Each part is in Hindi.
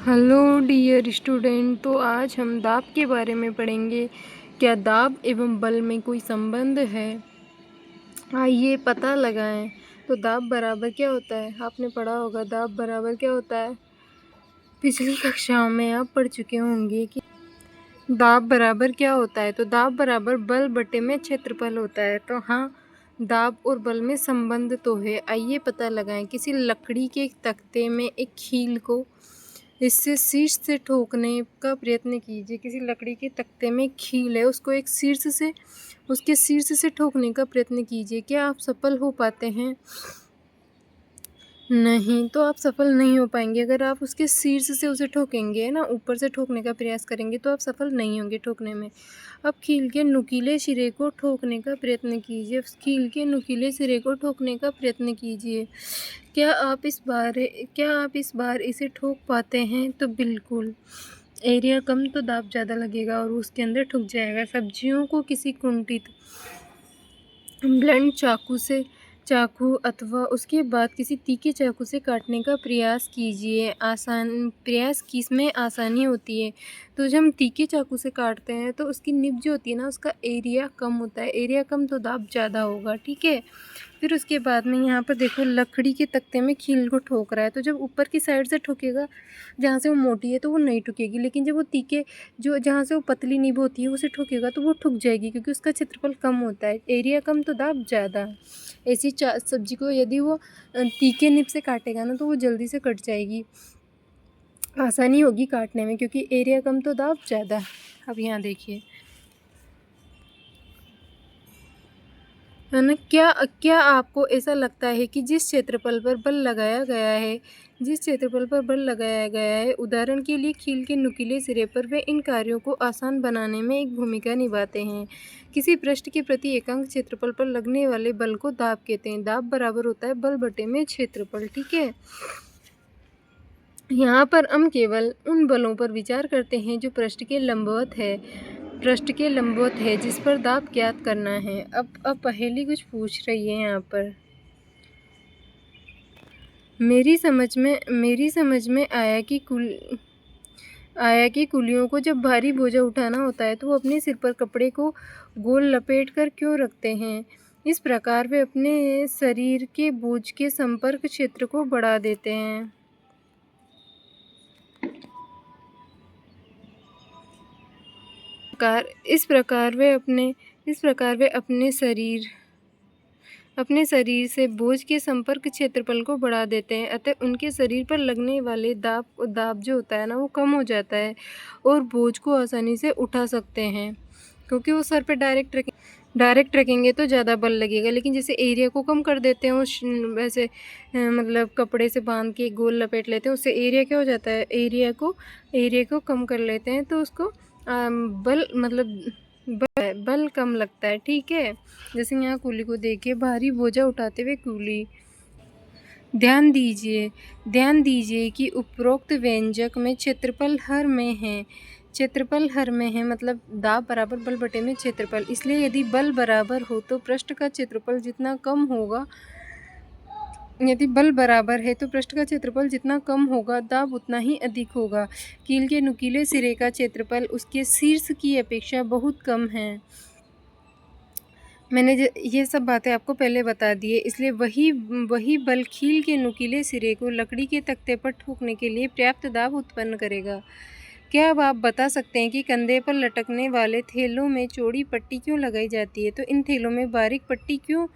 Hello dear student. तो आज हम दाब के बारे में पढ़ेंगे। क्या दाब एवं बल में कोई संबंध है? आइए पता लगाएं। तो दाब बराबर क्या होता है? आपने पढ़ा होगा दाब बराबर क्या होता है। पिछली कक्षाओं में आप पढ़ चुके होंगे कि दाब बराबर क्या होता है। तो दाब बराबर बल बटे में क्षेत्रफल होता है। तो हाँ, दाब और बल में संबंध तो है। आइए पता लगाएं। किसी लकड़ी के तख्ते में एक कील को इससे शीर्ष से ठोकने का प्रयत्न कीजिए। किसी लकड़ी के तख्ते में कील है, उसको एक उसके शीर्ष से ठोकने का प्रयत्न कीजिए। क्या आप सफल हो पाते हैं? नहीं, तो आप सफल नहीं हो पाएंगे। अगर आप उसके शीर्ष से उसे ठोकेंगे ना, ऊपर से ठोकने का प्रयास करेंगे, तो आप सफल नहीं होंगे ठोकने में। अब कील के नुकीले सिरे को ठोकने का प्रयत्न कीजिए। कील के नुकीले सिरे को ठोकने का प्रयत्न कीजिए। क्या आप इस बार इसे ठोक पाते हैं? तो बिल्कुल। एरिया कम तो दाब ज़्यादा लगेगा और उसके अंदर ठुक जाएगा। सब्जियों को किसी कुंठित ब्लंट चाकू अथवा उसके बाद किसी तीखे चाकू से काटने का प्रयास कीजिए। प्रयास किसमें आसानी होती है? तो जब हम तीखे चाकू से काटते हैं तो उसकी निब जो होती है ना, उसका एरिया कम होता है। एरिया कम तो दाब ज़्यादा होगा, ठीक है। फिर उसके बाद में यहाँ पर देखो, लकड़ी के तख्ते में कील को ठोक रहा है। तो जब ऊपर की साइड से ठोकेगा, जहाँ से वो मोटी है, तो वो नहीं ठुकेगी। लेकिन जब वो तीखे जो जहाँ से वो पतली नीब होती है उसे ठोकेगा तो वो ठुक जाएगी, क्योंकि उसका क्षेत्रफल कम होता है। एरिया कम तो दाब ज़्यादा। ऐसी सब्जी को यदि वो तीखे निब से काटेगा ना, तो वो जल्दी से कट जाएगी, आसानी होगी काटने में, क्योंकि एरिया कम तो दाब ज़्यादा। अब यहाँ देखिए, है ना। क्या आपको ऐसा लगता है कि जिस क्षेत्रफल पर बल लगाया गया है, उदाहरण के लिए कील के नुकीले सिरे पर, वे इन कार्यों को आसान बनाने में एक भूमिका निभाते हैं? किसी पृष्ठ के प्रति एकांक क्षेत्रफल पर लगने वाले बल को दाब कहते हैं। दाब बराबर होता है बल बटे में क्षेत्रफल, ठीक है। यहाँ पर हम केवल उन बलों पर विचार करते हैं जो पृष्ठ के लंबवत है, जिस पर दाब ज्ञात करना है। अब पहेली कुछ पूछ रही है यहाँ पर। मेरी समझ में आया कि कुलियों को जब भारी बोझा उठाना होता है तो वो अपने सिर पर कपड़े को गोल लपेट कर क्यों रखते हैं? इस प्रकार वे अपने शरीर के बोझ के संपर्क क्षेत्र को बढ़ा देते हैं। इस प्रकार वे अपने शरीर से बोझ के संपर्क क्षेत्रफल को बढ़ा देते हैं। अतः उनके शरीर पर लगने वाले दाब जो होता है ना, वो कम हो जाता है और बोझ को आसानी से उठा सकते हैं, क्योंकि वो सर पे डायरेक्ट रखेंगे तो ज़्यादा बल लगेगा। लेकिन जैसे एरिया को कम कर देते हैं, वैसे मतलब कपड़े से बांध के गोल लपेट लेते हैं, उससे एरिया क्या हो जाता है, एरिया को कम कर लेते हैं, तो उसको बल कम लगता है, ठीक है। जैसे यहाँ कूली को देखिए, भारी बोझा उठाते हुए कूली। ध्यान दीजिए कि उपरोक्त व्यंजक में क्षेत्रफल हर में है, मतलब दाब बराबर बल बटे में क्षेत्रफल। इसलिए यदि बल बराबर हो तो पृष्ठ का क्षेत्रफल जितना कम होगा दाब उतना ही अधिक होगा। कील के नुकीले सिरे का क्षेत्रफल उसके शीर्ष की अपेक्षा बहुत कम है। मैंने ये सब बातें आपको पहले बता दी है, इसलिए वही बल कील के नुकीले सिरे को लकड़ी के तख्ते पर ठोकने के लिए पर्याप्त दाब उत्पन्न करेगा। क्या अब आप बता सकते हैं कि कंधे पर लटकने वाले थैलों में चौड़ी पट्टी क्यों लगाई जाती है? तो इन थैलों में बारीक पट्टी क्यों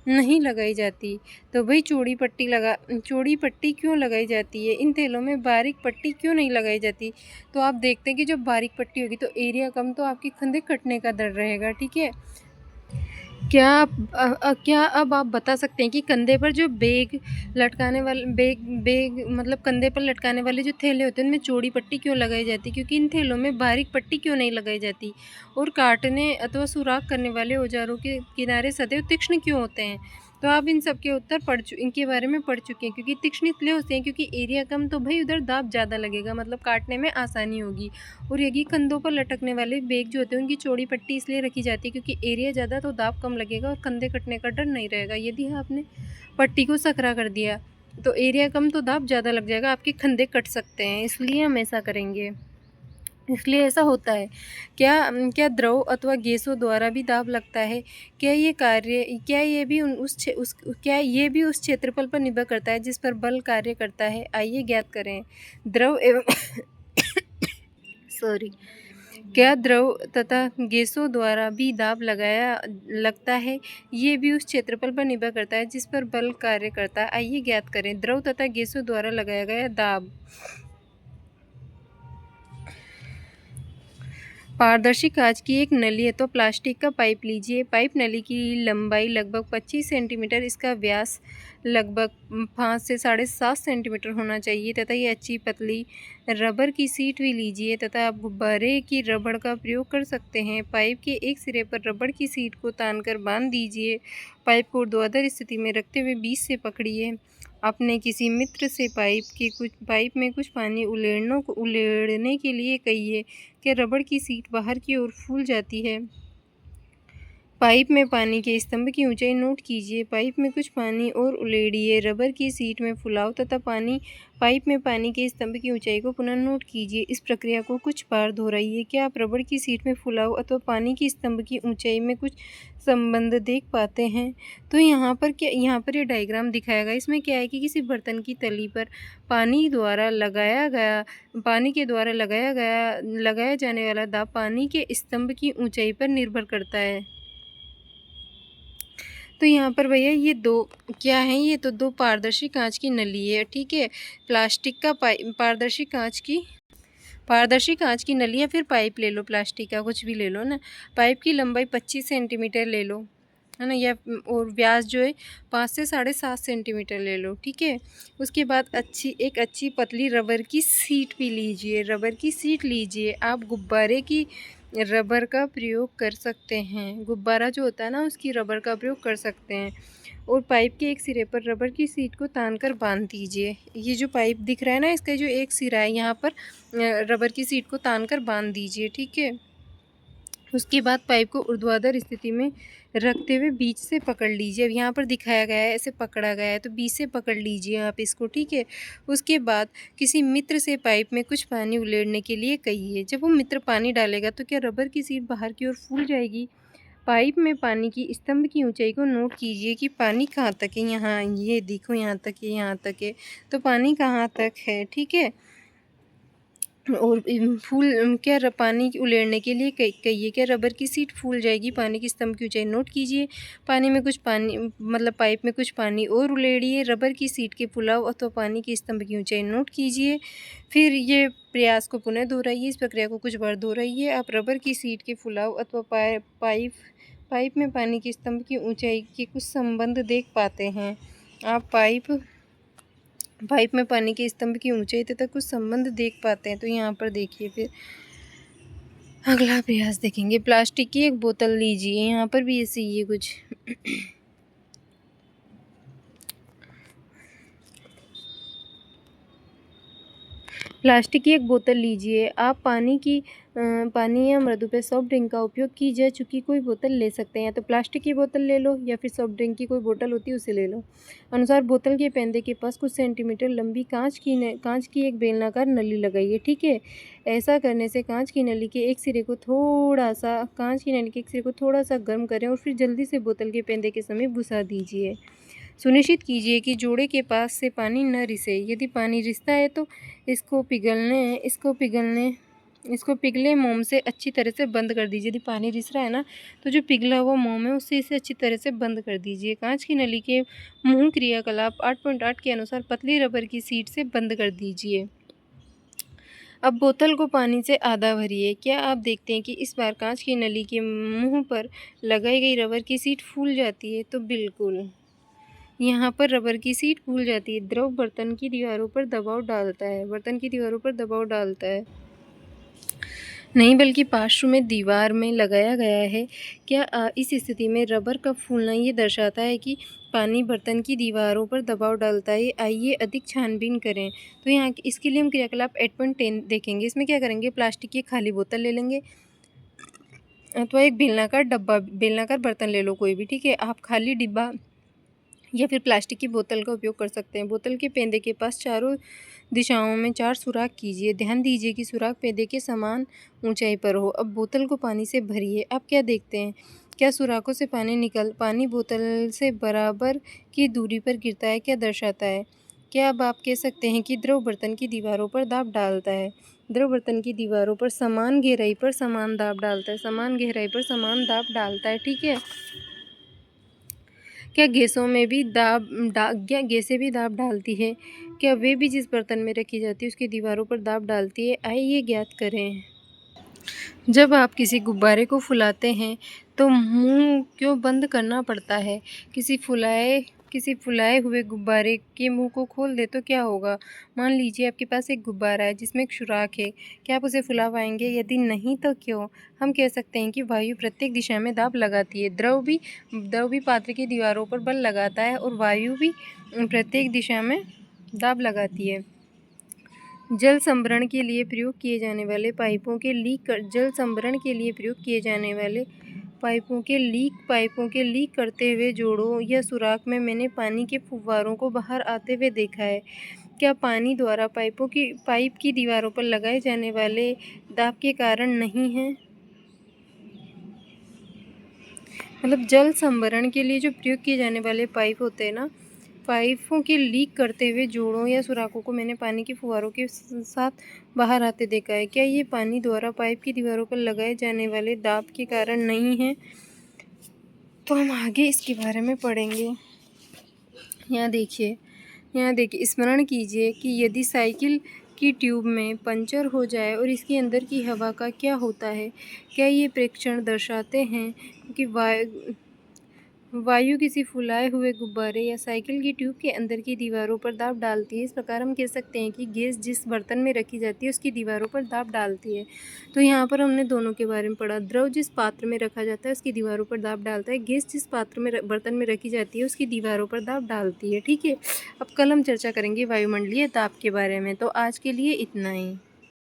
नहीं लगाई जाती? तो भाई चौड़ी पट्टी क्यों लगाई जाती है? इन थैलों में बारीक पट्टी क्यों नहीं लगाई जाती? तो आप देखते हैं कि जब बारीक पट्टी होगी तो एरिया कम, तो आपके कंधे कटने का डर रहेगा, ठीक है। क्या अब आप बता सकते हैं कि कंधे पर जो बैग मतलब कंधे पर लटकाने वाले जो थैले होते हैं, उनमें चौड़ी पट्टी क्यों लगाई जाती है? क्योंकि इन थैलों में बारीक पट्टी क्यों नहीं लगाई जाती? और काटने अथवा सुराख करने वाले औजारों के किनारे सदैव तीक्ष्ण क्यों होते हैं? तो आप इन सब के इनके बारे में पढ़ चुके हैं। क्योंकि तीक्ष्ण इसलिए होते हैं क्योंकि एरिया कम, तो भाई उधर दाब ज़्यादा लगेगा, मतलब काटने में आसानी होगी। और यदि कंधों पर लटकने वाले बैग जो होते हैं, उनकी चौड़ी पट्टी इसलिए रखी जाती है क्योंकि एरिया ज़्यादा, तो दाब कम लगेगा और कंधे कटने का डर नहीं रहेगा। यदि आपने पट्टी को सकरा कर दिया तो एरिया कम तो दाब ज़्यादा लग जाएगा, आपके खंदे कट सकते हैं, इसलिए हम ऐसा करेंगे। इसलिए ऐसा होता है। क्या द्रव अथवा गैसों द्वारा भी दाब लगता है? क्या ये भी उस क्षेत्रफल पर निर्भर करता है जिस पर बल कार्य करता है? आइए ज्ञात करें। द्रव एवं सॉरी क्या द्रव तथा गैसों द्वारा भी दाब लगाया लगता है? ये भी उस क्षेत्रफल पर निर्भर करता है जिस पर बल कार्य करता है। आइए ज्ञात करें। द्रव तथा गैसों द्वारा लगाया गया दाब। पारदर्शी कांच की एक नली है तो प्लास्टिक का पाइप लीजिए। पाइप नली की लंबाई लगभग 25 सेंटीमीटर, इसका व्यास लगभग 5 से 7.5 सेंटीमीटर होना चाहिए तथा ये अच्छी पतली रबर की सीट भी लीजिए तथा आप गुब्बारे की रबड़ का प्रयोग कर सकते हैं। पाइप के एक सिरे पर रबड़ की सीट को तानकर बांध दीजिए। पाइप को ऊर्ध्वाधर स्थिति में रखते हुए बीच से पकड़िए। अपने किसी मित्र से पाइप में कुछ पानी उलेड़ने के लिए कहिए। क्या रबड़ की सीट बाहर की ओर फूल जाती है? पाइप में पानी के स्तंभ की ऊंचाई नोट कीजिए। पाइप में कुछ पानी और उलेड़िए। रबर की सीट में फुलाव तथा पाइप में पानी के स्तंभ की ऊंचाई को पुनः नोट कीजिए। इस प्रक्रिया को कुछ बार दोहराइए। क्या आप रबर की सीट में फुलाव अथवा पानी के स्तंभ की ऊंचाई में कुछ संबंध देख पाते हैं? तो यहाँ पर ये डायग्राम दिखाया गया। इसमें क्या है कि किसी बर्तन की तली पर पानी के द्वारा लगाया जाने वाला दाब पानी के स्तंभ की ऊंचाई पर निर्भर करता है। तो यहाँ पर भैया ये दो क्या हैं? ये तो दो पारदर्शी कांच की नली है, ठीक है। प्लास्टिक का पारदर्शी कांच की नली या फिर पाइप ले लो, प्लास्टिक का कुछ भी ले लो ना। पाइप की लंबाई 25 सेंटीमीटर ले लो, है ना, या और व्यास जो है 5 से 7.5 सेंटीमीटर ले लो, ठीक है। उसके बाद एक अच्छी पतली रबर की सीट भी लीजिए। रबर की सीट लीजिए। आप गुब्बारे की रबर का प्रयोग कर सकते हैं। गुब्बारा जो होता है ना, उसकी रबर का प्रयोग कर सकते हैं। और पाइप के एक सिरे पर रबर की सीट को तानकर बांध दीजिए। ये जो पाइप दिख रहा है ना, इसका जो एक सिरा है, यहाँ पर रबर की सीट को तानकर बांध दीजिए, ठीक है। उसके बाद पाइप को ऊर्ध्वाधर स्थिति में रखते हुए बीच से पकड़ लीजिए। अब यहाँ पर दिखाया गया है ऐसे पकड़ा गया है, तो बीच से पकड़ लीजिए आप इसको, ठीक है। उसके बाद किसी मित्र से पाइप में कुछ पानी उलेड़ने के लिए कहिए। जब वो मित्र पानी डालेगा तो क्या रबर की सीट बाहर की ओर फूल जाएगी? पाइप में पानी की स्तंभ की ऊंचाई को नोट कीजिए कि पानी कहाँ तक है। यहाँ ये देखो, यहाँ तक है, यहाँ तक है, तो पानी कहाँ तक है, ठीक है। और पानी उलेड़ने के लिए कहिए। क्या रबर की सीट फूल जाएगी? पानी की स्तंभ की ऊंचाई नोट कीजिए। पाइप में कुछ पानी और उलेड़िए। रबर की सीट के फुलाव अथवा पानी की स्तंभ की ऊंचाई नोट कीजिए। फिर ये प्रयास को पुनः दोहराइए। इस प्रक्रिया को कुछ बार दोहराइए। आप रबर की सीट के फुलाव अथवा पाइप में पानी की स्तंभ की ऊंचाई के कुछ संबंध देख पाते हैं। आप पाइप में पानी के स्तंभ की ऊंचाई तथा कुछ संबंध देख पाते हैं। तो यहाँ पर देखिए, फिर अगला प्रयास देखेंगे। प्लास्टिक की एक बोतल लीजिए। यहाँ पर भी ऐसे ही है कुछ। प्लास्टिक की एक बोतल लीजिए। आप पानी या मृदु पे सॉफ्ट ड्रिंक का उपयोग की जा चुकी कोई बोतल ले सकते हैं। या तो प्लास्टिक की बोतल ले लो या फिर सॉफ्ट ड्रिंक की कोई बोतल होती है उसे ले लो। अनुसार बोतल के पेंदे के पास कुछ सेंटीमीटर लंबी कांच की एक बेलनाकार नली लगाइए, ठीक है। ऐसा करने से कांच की नली के एक सिरे को थोड़ा सा गर्म करें और फिर जल्दी से बोतल के पेंदे के समीप घुसा दीजिए। सुनिश्चित कीजिए कि जोड़े के पास से पानी न रिसे। यदि पानी रिसता है तो इसको पिघले मोम से अच्छी तरह से बंद कर दीजिए। यदि पानी रिस रहा है ना, तो जो पिघला हुआ मोम है उससे इसे अच्छी तरह से बंद कर दीजिए। कांच की नली के मुंह क्रियाकलाप 8.8 के अनुसार पतली रबर की सीट से बंद कर दीजिए। अब बोतल को पानी से आधा भरिए। क्या आप देखते हैं कि इस बार कांच की नली के मुंह पर लगाई गई रबर की सीट फूल जाती है? तो बिल्कुल यहाँ पर रबर की सीट फूल जाती है। द्रव बर्तन की दीवारों पर दबाव डालता है, नहीं बल्कि पार्श्व में दीवार में लगाया गया है। क्या इस स्थिति में रबर का फूलना ये दर्शाता है कि पानी बर्तन की दीवारों पर दबाव डालता है? आइए अधिक छानबीन करें। तो यहाँ इसके लिए हम क्रियाकलाप 8.10 देखेंगे। इसमें क्या करेंगे? प्लास्टिक की खाली बोतल ले लेंगे अथवा एक बेलनाकार बर्तन ले लो कोई भी, ठीक है। आप खाली डिब्बा या फिर प्लास्टिक की बोतल का उपयोग कर सकते हैं। बोतल के पेंदे के पास चारों दिशाओं में 4 सुराख कीजिए। ध्यान दीजिए कि सुराख पेंदे के समान ऊंचाई पर हो। अब बोतल को पानी से भरिए। आप क्या देखते हैं? क्या सुराखों से पानी बोतल से बराबर की दूरी पर गिरता है? क्या दर्शाता है? क्या अब आप कह सकते हैं कि द्रव बर्तन की दीवारों पर दाब डालता है? द्रव बर्तन की दीवारों पर समान गहराई पर समान दाब डालता है। समान गहराई पर समान दाब डालता है, ठीक है। क्या गैसों में भी क्या गैसें भी दाब डालती है? क्या वे भी जिस बर्तन में रखी जाती है उसकी दीवारों पर दाब डालती है? आइए ज्ञात करें। जब आप किसी गुब्बारे को फुलाते हैं तो मुंह क्यों बंद करना पड़ता है? किसी फुलाए हुए गुब्बारे के मुंह को खोल दे तो क्या होगा? मान लीजिए आपके पास एक गुब्बारा है जिसमें एक सुराख है। क्या आप उसे फुला पाएंगे? यदि नहीं तो क्यों? हम कह सकते हैं कि वायु प्रत्येक दिशा में दाब लगाती है। द्रव भी पात्र की दीवारों पर बल लगाता है और वायु भी प्रत्येक दिशा में दाब लगाती है। जल संभरण के लिए प्रयोग किए जाने वाले पाइपों के लीक करते हुए जोड़ों या सुराख में मैंने पानी के फुव्वारों को बाहर आते हुए देखा है। क्या पानी द्वारा पाइप की दीवारों पर लगाए जाने वाले दाब के कारण नहीं है? मतलब जल संभरण के लिए जो प्रयोग किए जाने वाले पाइप होते हैं ना, पाइपों के लीक करते हुए जोड़ों या सुराखों को मैंने पानी के फुव्वारों के साथ बाहर आते देखा है। क्या ये पानी द्वारा पाइप की दीवारों पर लगाए जाने वाले दाब के कारण नहीं है? तो हम आगे इसके बारे में पढ़ेंगे। यहाँ देखिए स्मरण कीजिए कि यदि साइकिल की ट्यूब में पंचर हो जाए और इसके अंदर की हवा का क्या होता है? क्या ये प्रेक्षण दर्शाते हैं कि वायु किसी फुलाए हुए गुब्बारे या साइकिल की ट्यूब के अंदर की दीवारों पर दाब डालती है? इस प्रकार हम कह सकते हैं कि गैस जिस बर्तन में रखी जाती है उसकी दीवारों पर दाब डालती है। तो यहाँ पर हमने दोनों के बारे में पढ़ा। द्रव जिस पात्र में रखा जाता है उसकी दीवारों पर दाब डालता है। गैस जिस बर्तन में रखी जाती है उसकी दीवारों पर दाब डालती है, ठीक है। अब कल हम चर्चा करेंगे वायुमंडलीय दाब के बारे में। तो आज के लिए इतना ही।